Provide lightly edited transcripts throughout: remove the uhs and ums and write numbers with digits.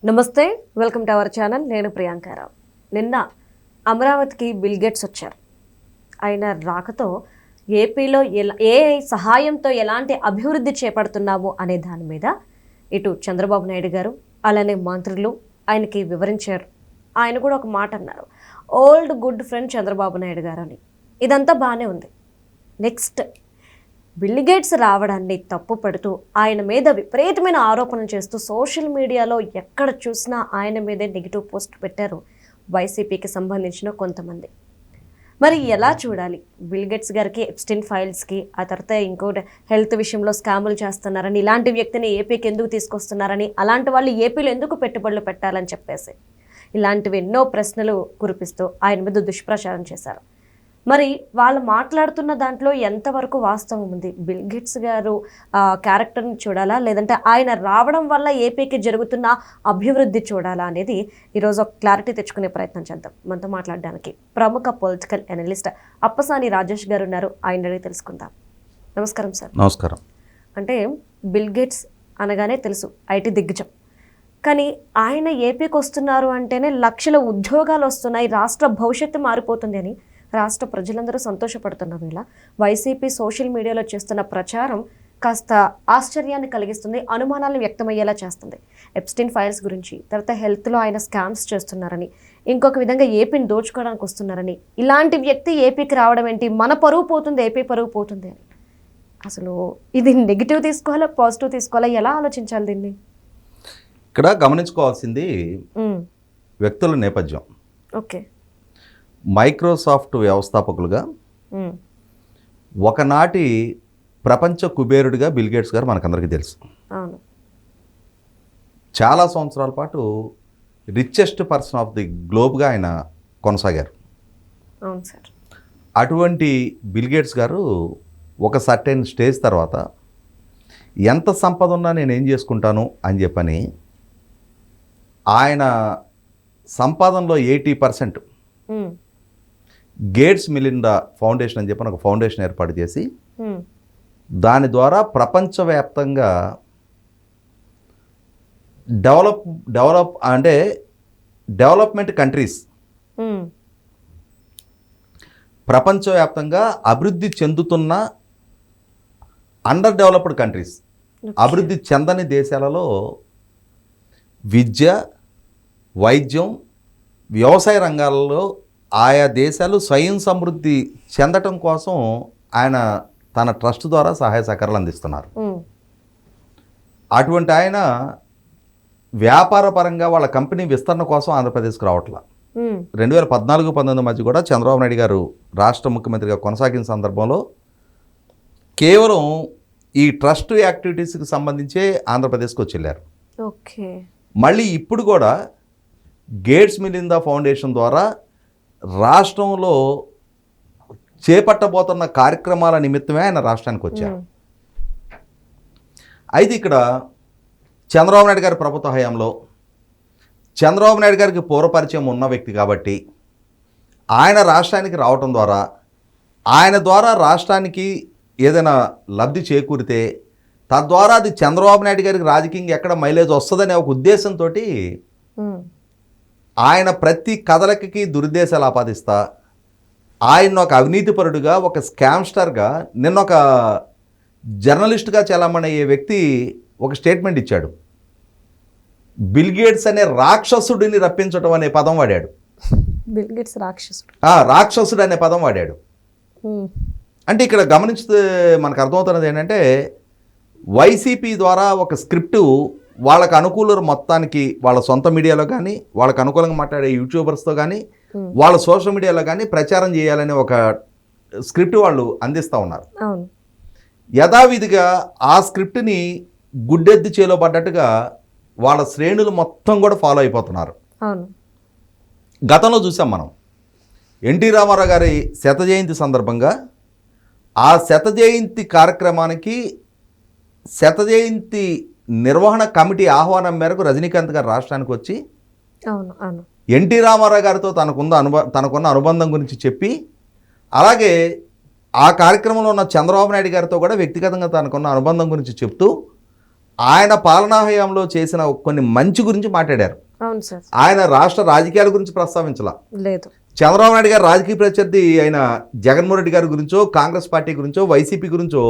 నమస్తే, welcome to our channel. నేను ప్రియాంకారావు. నిన్న అమరావతికి బిల్ గేట్స్ వచ్చారు. ఆయన రాకతో ఏపీలో ఏ సహాయంతో ఎలాంటి అభివృద్ధి చేపడుతున్నాము అనే దాని మీద ఇటు చంద్రబాబు నాయుడు గారు అలానే మంత్రులు ఆయనకి వివరించారు. ఆయన కూడా ఒక మాట అన్నారు, old good friend Chandrababu Naidu గారు అని. ఇదంతా బాగానే ఉంది. నెక్స్ట్ బిల్ గేట్స్ రావడాన్ని తప్పు పడుతూ ఆయన మీద విపరీతమైన ఆరోపణలు చేస్తూ సోషల్ మీడియాలో ఎక్కడ చూసినా ఆయన మీదే నెగిటివ్ పోస్ట్ పెట్టారు వైసీపీకి సంబంధించిన కొంతమంది. మరి ఎలా చూడాలి? బిల్ గేట్స్ గారికి ఎప్స్టీన్ ఫైల్స్కి, ఆ తర్వాత ఇంకోటి హెల్త్ విషయంలో స్కాములు చేస్తున్నారని, ఇలాంటి వ్యక్తిని ఏపీకి ఎందుకు తీసుకొస్తున్నారని, అలాంటి వాళ్ళు ఏపీలో ఎందుకు పెట్టుబడులు పెట్టాలని చెప్పేసి ఇలాంటివి ఎన్నో ప్రశ్నలు కురిపిస్తూ ఆయన మీద దుష్ప్రచారం చేశారు. మరి వాళ్ళు మాట్లాడుతున్న దాంట్లో ఎంతవరకు వాస్తవం ఉంది? బిల్ గేట్స్ గారు క్యారెక్టర్ని చూడాలా, లేదంటే ఆయన రావడం వల్ల ఏపీకి జరుగుతున్న అభివృద్ధి చూడాలా అనేది ఈరోజు ఒక క్లారిటీ తెచ్చుకునే ప్రయత్నం చేద్దాం. మనతో మాట్లాడడానికి ప్రముఖ పొలిటికల్ అనలిస్ట్ అప్పసాని రాజేష్ గారు ఉన్నారు. ఆయన అడిగి తెలుసుకుందాం. నమస్కారం సార్. నమస్కారం. అంటే బిల్ గేట్స్ అనగానే తెలుసు ఐటీ దిగ్గజం, కానీ ఆయన ఏపీకి వస్తున్నారు అంటేనే లక్షల ఉద్యోగాలు వస్తున్నాయి, రాష్ట్ర భవిష్యత్తు మారిపోతుంది అని రాష్ట్ర ప్రజలందరూ సంతోషపడుతున్న వేళ వైసీపీ సోషల్ మీడియాలో చేస్తున్న ప్రచారం కాస్త ఆశ్చర్యాన్ని కలిగిస్తుంది, అనుమానాలను వ్యక్తమయ్యేలా చేస్తుంది. ఎప్స్టీన్ ఫైల్స్ గురించి, తర్వాత హెల్త్లో ఆయన స్కామ్స్ చేస్తున్నారని, ఇంకొక విధంగా ఏపీని దోచుకోవడానికి వస్తున్నారని, ఇలాంటి వ్యక్తి ఏపీకి రావడం ఏంటి, మన పరువు పోతుంది, ఏపీ పరువు పోతుంది అని. అసలు ఇది నెగిటివ్ తీసుకోవాలా, పాజిటివ్ తీసుకోవాలా, ఎలా ఆలోచించాలి దీన్ని? ఇక్కడ గమనించుకోవాల్సింది వ్యక్తుల నేపథ్యం. ఓకే. మైక్రోసాఫ్ట్ వ్యవస్థాపకులుగా ఒకనాటి ప్రపంచ కుబేరుడిగా బిల్ గేట్స్ గారు మనకందరికీ తెలుసు. చాలా సంవత్సరాల పాటు రిచెస్ట్ పర్సన్ ఆఫ్ ది గ్లోబ్గా ఆయన కొనసాగారు. అటువంటి బిల్ గేట్స్ గారు ఒక సర్టెన్ స్టేజ్ తర్వాత ఎంత సంపద ఉన్నా నేనేం చేసుకుంటాను అని చెప్పని ఆయన సంపాదనలో 80% గేట్స్ మిలిండా ఫౌండేషన్ అని చెప్పని ఒక ఫౌండేషన్ ఏర్పాటు చేసి దాని ద్వారా ప్రపంచవ్యాప్తంగా డెవలప్మెంట్ కంట్రీస్, ప్రపంచవ్యాప్తంగా అభివృద్ధి చెందుతున్న అండర్ డెవలప్డ్ కంట్రీస్, అభివృద్ధి చెందని దేశాలలో విద్య, వైద్యం, వ్యవసాయ రంగాలలో ఆయా దేశాలు స్వయం సమృద్ధి చెందటం కోసం ఆయన తన ట్రస్ట్ ద్వారా సహాయ సహకారాలు అందిస్తున్నారు. అటువంటి ఆయన వ్యాపార పరంగా వాళ్ళ కంపెనీ విస్తరణ కోసం ఆంధ్రప్రదేశ్కి రావట్లా. 2014-19 మధ్య కూడా చంద్రబాబు నాయుడు గారు రాష్ట్ర ముఖ్యమంత్రిగా కొనసాగిన సందర్భంలో కేవలం ఈ ట్రస్ట్ యాక్టివిటీస్కి సంబంధించే ఆంధ్రప్రదేశ్కి వచ్చి వెళ్ళారు. మళ్ళీ ఇప్పుడు కూడా గేట్స్ మిలిందా ఫౌండేషన్ ద్వారా రాష్ట్రంలో చేపట్టబోతున్న కార్యక్రమాల నిమిత్తమే ఆయన రాష్ట్రానికి వచ్చారు. అయితే ఇక్కడ చంద్రబాబు నాయుడు గారి ప్రభుత్వ హయాంలో చంద్రబాబు నాయుడు గారికి పూర్వపరిచయం ఉన్న వ్యక్తి కాబట్టి ఆయన రాష్ట్రానికి రావటం ద్వారా ఆయన ద్వారా రాష్ట్రానికి ఏదైనా లబ్ధి చేకూరితే తద్వారా అది చంద్రబాబు నాయుడు గారికి రాజకీయంగా ఎక్కడ మైలేజ్ వస్తుందనే ఒక ఉద్దేశంతో ఆయన ప్రతి కదలికకి దురుద్దేశాలు ఆపాదిస్తా ఆయన ఒక అవినీతిపరుడుగా, ఒక స్కామ్స్టర్గా, నిన్న ఒక జర్నలిస్ట్గా చలామణి అయ్యే వ్యక్తి ఒక స్టేట్మెంట్ ఇచ్చాడు. బిల్ గేట్స్ అనే రాక్షసుడిని రప్పించడం అనే పదం వాడాడు. బిల్ గేట్స్ రాక్షసుడు, రాక్షసుడు అనే పదం వాడాడు. అంటే ఇక్కడ గమనిస్తే మనకు అర్థమవుతున్నది ఏంటంటే వైసీపీ ద్వారా ఒక స్క్రిప్టు వాళ్ళకు అనుకూల మొత్తానికి వాళ్ళ సొంత మీడియాలో కానీ, వాళ్ళకు అనుకూలంగా మాట్లాడే యూట్యూబర్స్తో కానీ, వాళ్ళ సోషల్ మీడియాలో కానీ ప్రచారం చేయాలనే ఒక స్క్రిప్ట్ వాళ్ళు అందిస్తూ ఉన్నారు. యథావిధిగా ఆ స్క్రిప్ట్ని గుడ్డెద్ది చేలో పడ్డట్టుగా వాళ్ళ శ్రేణులు మొత్తం కూడా ఫాలో అయిపోతున్నారు. గతంలో చూసాం మనం ఎన్టీ రామారావు గారి శత జయంతి సందర్భంగా ఆ శత జయంతి కార్యక్రమానికి శత జయంతి నిర్వహణ కమిటీ ఆహ్వానం మేరకు రజనీకాంత్ గారు రాష్ట్రానికి వచ్చి ఎన్టీ రామారావు గారితో తనకున్న అనుబంధం గురించి చెప్పి, అలాగే ఆ కార్యక్రమంలో ఉన్న చంద్రబాబు నాయుడు గారితో కూడా వ్యక్తిగతంగా తనకున్న అనుబంధం గురించి చెప్తూ ఆయన పాలనా హయాంలో చేసిన కొన్ని మంచి గురించి మాట్లాడారు. అవును సార్. ఆయన రాష్ట్ర రాజకీయాల గురించి ప్రస్తావించలా. లేదు. చంద్రబాబు నాయుడు గారు రాజకీయ ప్రత్యర్థి అయిన జగన్మోహన్ రెడ్డి గారి గురించో, కాంగ్రెస్ పార్టీ గురించో, వైసీపీ గురించో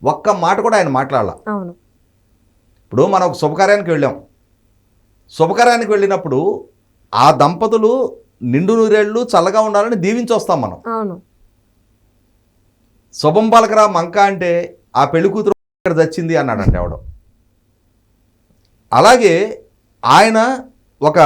ఒక్క మాట కూడా ఆయన మాట్లాడాల. అవును. ఇప్పుడు మనం ఒక శుభకార్యానికి వెళ్ళాం. శుభకార్యానికి వెళ్ళినప్పుడు ఆ దంపతులు నిండు నూరేళ్ళు చల్లగా ఉండాలని దీవించి వస్తాం మనం. అవును. శుభం పలకరా మంక అంటే ఆ పెళ్లి కూతురు ఇక్కడ చచ్చింది అన్నాడంటే ఎవడో. అలాగే ఆయన ఒక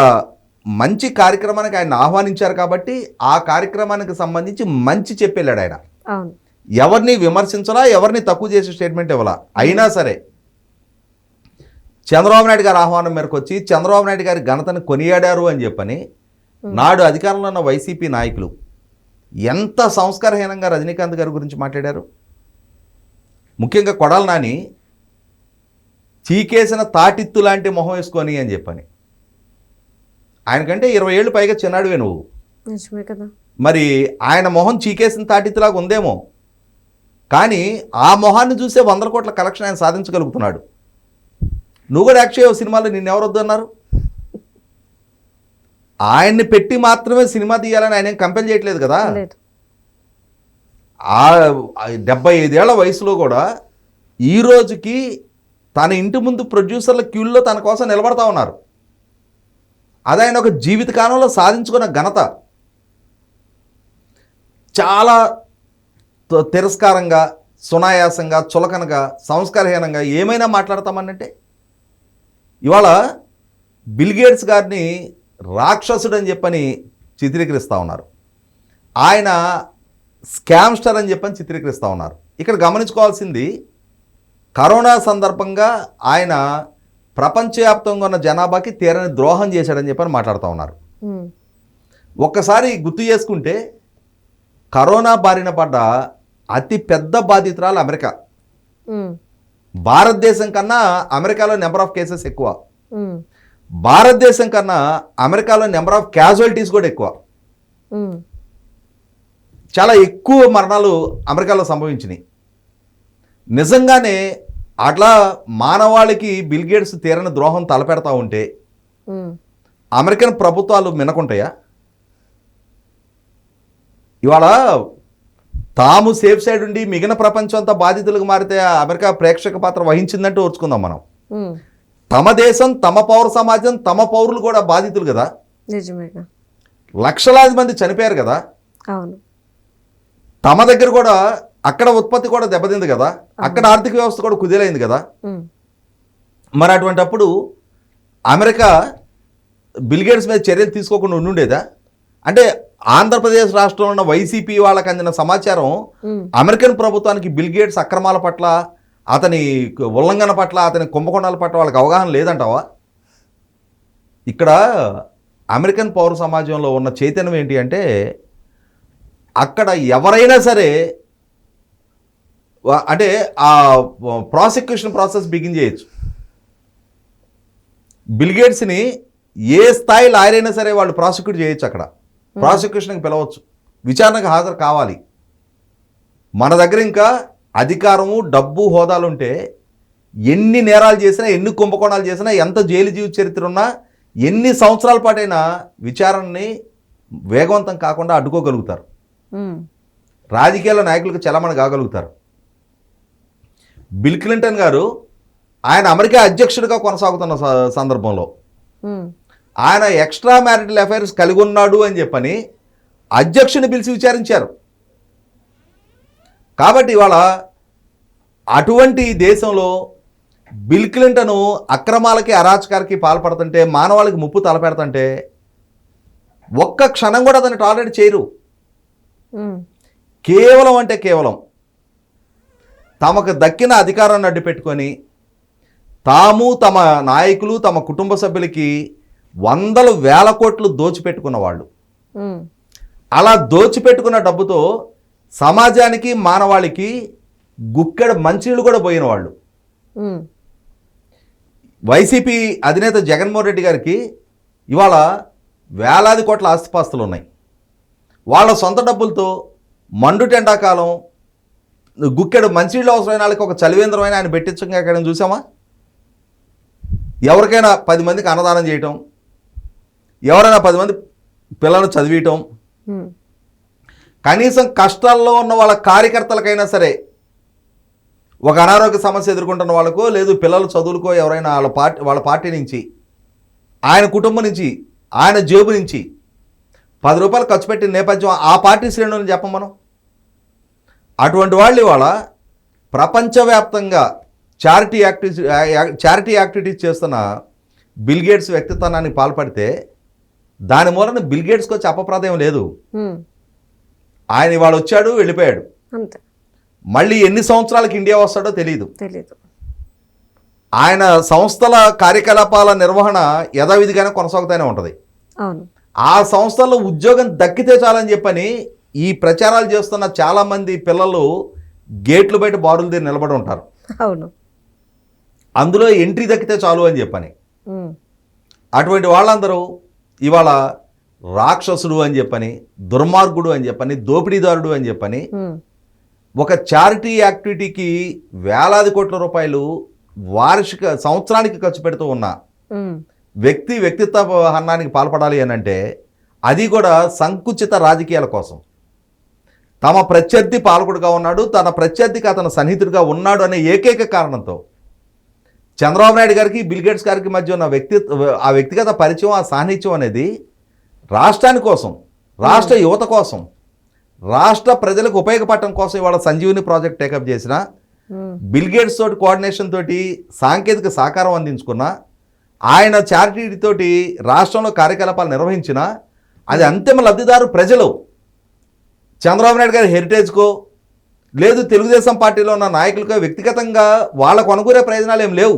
మంచి కార్యక్రమానికి ఆయన ఆహ్వానించారు కాబట్టి ఆ కార్యక్రమానికి సంబంధించి మంచి చెప్పెళ్ళాడు ఆయన. అవును. ఎవరిని విమర్శించలా, ఎవరిని తక్కువ చేసే స్టేట్మెంట్ ఇవ్వాలా. అయినా సరే చంద్రబాబు నాయుడు గారు ఆహ్వానం మేరకు వచ్చి చంద్రబాబు నాయుడు గారి ఘనతను కొనియాడారు అని చెప్పని నాడు అధికారంలో ఉన్న వైసీపీ నాయకులు ఎంత సంస్కారహీనంగా రజనీకాంత్ గారి గురించి మాట్లాడారు. ముఖ్యంగా కొడాలి నాని చీకేసిన తాటిత్తు లాంటి మొహం వేసుకొని అని చెప్పని. ఆయనకంటే 20 ఏళ్ళు పైగా చిన్నాడువే నువ్వు. నిజమే కదా. మరి ఆయన మొహం చీకేసిన తాటిత్తులాగా ఉందేమో, కానీ ఆ మొహాన్ని చూసే 100 కోట్ల కలెక్షన్ ఆయన సాధించగలుగుతున్నాడు. నువ్వు కూడా యాక్ట్ చేయవు సినిమాలో, నిన్నెవరు వద్దన్నారు? ఆయన్ని పెట్టి మాత్రమే సినిమా తీయాలని ఆయన ఏం కంపెల్ చేయట్లేదు కదా. 75 ఏళ్ల వయసులో కూడా ఈ రోజుకి తన ఇంటి ముందు ప్రొడ్యూసర్ల క్యూల్లో తన కోసం నిలబడతా ఉన్నారు. అది ఆయన ఒక జీవితకాలంలో సాధించుకున్న ఘనత. చాలా తిరస్కారంగా, సునాయాసంగా, చులకనగా, సంస్కారహీనంగా ఏమైనా మాట్లాడతామనంటే ఇవాళ బిల్ గేట్స్ గారిని రాక్షసుడు అని చెప్పని చిత్రీకరిస్తూ ఉన్నారు. ఆయన స్కామ్స్టర్ అని చెప్పని చిత్రీకరిస్తూ ఉన్నారు. ఇక్కడ గమనించుకోవాల్సింది, కరోనా సందర్భంగా ఆయన ప్రపంచవ్యాప్తంగా ఉన్న జనాభాకి తీరని ద్రోహం చేశాడని చెప్పని మాట్లాడుతూ ఉన్నారు. ఒక్కసారి గుర్తు చేసుకుంటే కరోనా బారిన పడ్డ అతి పెద్ద బాధితురాలు అమెరికా. భారతదేశం కన్నా అమెరికాలో నెంబర్ ఆఫ్ కేసెస్ ఎక్కువ. భారతదేశం కన్నా అమెరికాలో నెంబర్ ఆఫ్ క్యాజువాలిటీస్ కూడా ఎక్కువ. చాలా ఎక్కువ మరణాలు అమెరికాలో సంభవించినాయి. నిజంగానే అట్లా మానవాళికి బిల్ గేట్స్ తీరని ద్రోహం తలపెడతా ఉంటే అమెరికన్ ప్రభుత్వాలు మినకుంటాయా? ఇవాళ తాము సేఫ్ సైడ్ ఉండి మిగిలిన ప్రపంచం అంతా బాధితులకు మారితే అమెరికా ప్రేక్షక పాత్ర వహించిందంటే ఓర్చుకుందాం మనం. తమ దేశం, తమ పౌర సమాజం, తమ పౌరులు కూడా బాధితులు కదా. లక్షలాది మంది చనిపోయారు కదా. అవును. తమ దగ్గర కూడా అక్కడ ఉత్పత్తి కూడా దెబ్బతింది కదా, అక్కడ ఆర్థిక వ్యవస్థ కూడా కుదేలైంది కదా. మరి అటువంటప్పుడు అమెరికా బిల్ గేట్స్ మీద చర్యలు తీసుకోకుండా ఉండుండేదా? అంటే ఆంధ్రప్రదేశ్ రాష్ట్రంలో ఉన్న వైసీపీ వాళ్ళకి అందిన సమాచారం అమెరికన్ ప్రభుత్వానికి బిల్ గేట్స్ అక్రమాల పట్ల, అతని ఉల్లంఘన పట్ల, అతని కుంభకోణాల పట్ల వాళ్ళకి అవగాహన లేదంటావా? ఇక్కడ అమెరికన్ పౌర సమాజంలో ఉన్న చైతన్యం ఏంటి అంటే, అక్కడ ఎవరైనా సరే అంటే ఆ ప్రాసిక్యూషన్ ప్రాసెస్ బిగిన్ చేయొచ్చు. బిల్ గేట్స్ని ఏ స్థాయి లాయర్ అయినా సరే వాళ్ళు ప్రాసిక్యూట్ చేయొచ్చు. అక్కడ ప్రాసిక్యూషన్కి పిలవచ్చు, విచారణకు హాజరు కావాలి. మన దగ్గర ఇంకా అధికారము, డబ్బు, హోదాలు ఉంటే ఎన్ని నేరాలు చేసినా, ఎన్ని కుంభకోణాలు చేసినా, ఎంత జైలు జీవిత చరిత్ర ఉన్నా, ఎన్ని సంవత్సరాల పాటైనా విచారణని వేగవంతం కాకుండా అడ్డుకోగలుగుతారు. రాజకీయాల నాయకులకు చలమణ కాగలుగుతారు. బిల్ క్లింటన్ గారు ఆయన అమెరికా అధ్యక్షుడిగా కొనసాగుతున్న సందర్భంలో ఆయన ఎక్స్ట్రా మ్యారిటల్ అఫైర్స్ కలిగి ఉన్నాడు అని చెప్పని అధ్యక్షుని పిలిచి విచారించారు. కాబట్టి ఇవాళ అటువంటి దేశంలో బిల్ క్లింటన్ అక్రమాలకి, అరాచకాలకి పాల్పడుతుంటే, మానవాళికి ముప్పు తలపెడుతుంటే ఒక్క క్షణం కూడా అతన్ని టాలరేట్ చేయరు. కేవలం అంటే కేవలం తమకు దక్కిన అధికారాన్ని అడ్డు పెట్టుకొని తాము, తమ నాయకులు, తమ కుటుంబ సభ్యులకి వందల వేల కోట్లు దోచిపెట్టుకున్న వాళ్ళు. అలా దోచిపెట్టుకున్న డబ్బుతో సమాజానికి, మానవాళికి గుక్కెడ మంచినీళ్ళు కూడా పోయిన వాళ్ళు. వైసీపీ అధినేత జగన్మోహన్ రెడ్డి గారికి ఇవాళ వేలాది కోట్ల ఆస్తిపాస్తులు ఉన్నాయి. వాళ్ళ సొంత డబ్బులతో మండుటెండాకాలం గుక్కెడు మంచినీళ్ళు అవసరమైన వాళ్ళకి ఒక చలివేంద్రమైన ఆయన పెట్టించగా ఎక్కడ చూసామా? ఎవరికైనా 10 మందికి అన్నదానం చేయటం, ఎవరైనా 10 మంది పిల్లలను చదివించటం, కనీసం కష్టాల్లో ఉన్న వాళ్ళ కార్యకర్తలకైనా సరే, ఒక అనారోగ్య సమస్య ఎదుర్కొంటున్న వాళ్ళకో లేదు పిల్లల చదువులకో ఎవరైనా వాళ్ళ పార్టీ నుంచి, ఆయన కుటుంబం నుంచి, ఆయన జేబు నుంచి 10 రూపాయలు ఖర్చు పెట్టిన నేపథ్యం ఆ పార్టీ శ్రేణులను చెప్పం మనం. అటువంటి వాళ్ళు ఇవాళ ప్రపంచవ్యాప్తంగా చారిటీ యాక్టివిటీస్ చేస్తున్న బిల్ గేట్స్ వ్యక్తిత్వానికి పాల్పడితే దాని మూలన బిల్ గేట్స్కి వచ్చి అపప్రదాయం లేదు. ఆయన ఇవాళ వచ్చాడు, వెళ్ళిపోయాడు. అంతే. మళ్ళీ ఎన్ని సంవత్సరాలకు ఇండియా వస్తాడో తెలియదు. ఆయన సంస్థల కార్యకలాపాల నిర్వహణ యథావిధిగానే కొనసాగుతూనే ఉంటుంది. అవును. ఆ సంస్థల్లో ఉద్యోగం దక్కితే చాలని చెప్పని ఈ ప్రచారాలు చేస్తున్న చాలామంది పిల్లలు గేట్లు బయట బారులు తీరి నిలబడి ఉంటారు. అవును. అందులో ఎంట్రీ దక్కితే చాలు అని చెప్పని అటువంటి వాళ్ళందరూ ఇవాళ రాక్షసుడు అని చెప్పని, దుర్మార్గుడు అని చెప్పని, దోపిడీదారుడు అని చెప్పని ఒక చారిటీ యాక్టివిటీకి వేలాది కోట్ల రూపాయలు సంవత్సరానికి ఖర్చు పెడుతూ ఉన్న వ్యక్తిత్వ హననానికి పాల్పడాలి అని అంటే అది కూడా సంకుచిత రాజకీయాల కోసం. తమ ప్రత్యర్థి పాలకుడుగా ఉన్నాడు, తన ప్రత్యర్థికి అతను సన్నిహితుడిగా ఉన్నాడు అనే ఏకైక కారణంతో చంద్రబాబు నాయుడు గారికి బిల్ గేట్స్ గారికి మధ్య ఉన్న ఆ వ్యక్తిగత పరిచయం, ఆ సాన్నిధ్యం అనేది రాష్ట్రాని కోసం, రాష్ట్ర యువత కోసం, రాష్ట్ర ప్రజలకు ఉపయోగపడటం కోసం ఇవాళ సంజీవని ప్రాజెక్ట్ టేకప్ చేసిన, బిల్ గేట్స్ తోటి కోఆర్డినేషన్ తోటి సాంకేతిక సహకారం అందించుకున్న, ఆయన చారిటీ తోటి రాష్ట్రంలో కార్యకలాపాలు నిర్వహించిన అది అంతిమ లబ్ధిదారు ప్రజలు. చంద్రబాబు నాయుడు గారి హెరిటేజ్కో లేదు తెలుగుదేశం పార్టీలో ఉన్న నాయకులకో వ్యక్తిగతంగా వాళ్ళకు అనుకూరే ప్రయోజనాలు ఏం లేవు.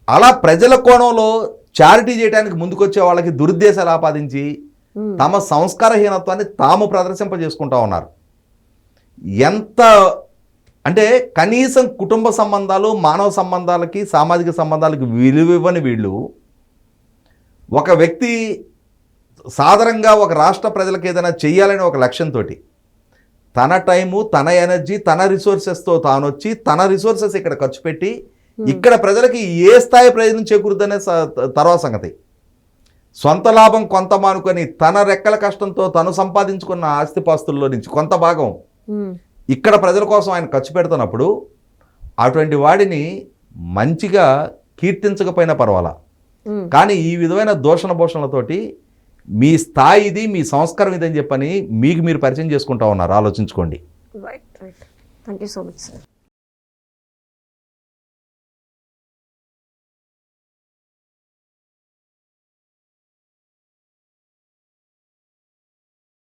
అలా ప్రజల కోణంలో చారిటీ చేయడానికి ముందుకొచ్చే వాళ్ళకి దురుద్దేశాలు ఆపాదించి తమ సంస్కారహీనత్వాన్ని తాము ప్రదర్శింపజేసుకుంటా ఉన్నారు. ఎంత అంటే కనీసం కుటుంబ సంబంధాలు, మానవ సంబంధాలకి, సామాజిక సంబంధాలకి విలువివ్వని వీళ్ళు ఒక వ్యక్తి సాధారణంగా ఒక రాష్ట్ర ప్రజలకు ఏదైనా చెయ్యాలని ఒక లక్ష్యంతో తన టైము, తన ఎనర్జీ, తన రిసోర్సెస్తో తాను వచ్చి తన రిసోర్సెస్ ఇక్కడ ఖర్చు పెట్టి ఇక్కడ ప్రజలకి ఏ స్థాయి ప్రయోజనం చేకూరుద్దనే తర్వాత సంగతి. సొంత లాభం కొంత మానుకొని తన రెక్కల కష్టంతో తను సంపాదించుకున్న ఆస్తిపాస్తుల్లో నుంచి కొంత భాగం ఇక్కడ ప్రజల కోసం ఆయన ఖర్చు పెడుతున్నప్పుడు అటువంటి వాడిని మంచిగా కీర్తించకపోయినా పర్వాలా, కానీ ఈ విధమైన దూషణ భూషణలతోటి మీ స్థాయి ఇది, మీ సంస్కారం ఇదని చెప్పని మీకు మీరు పరిచయం చేసుకుంటా ఉన్నారు. ఆలోచించుకోండి. Right. Thank you so much sir.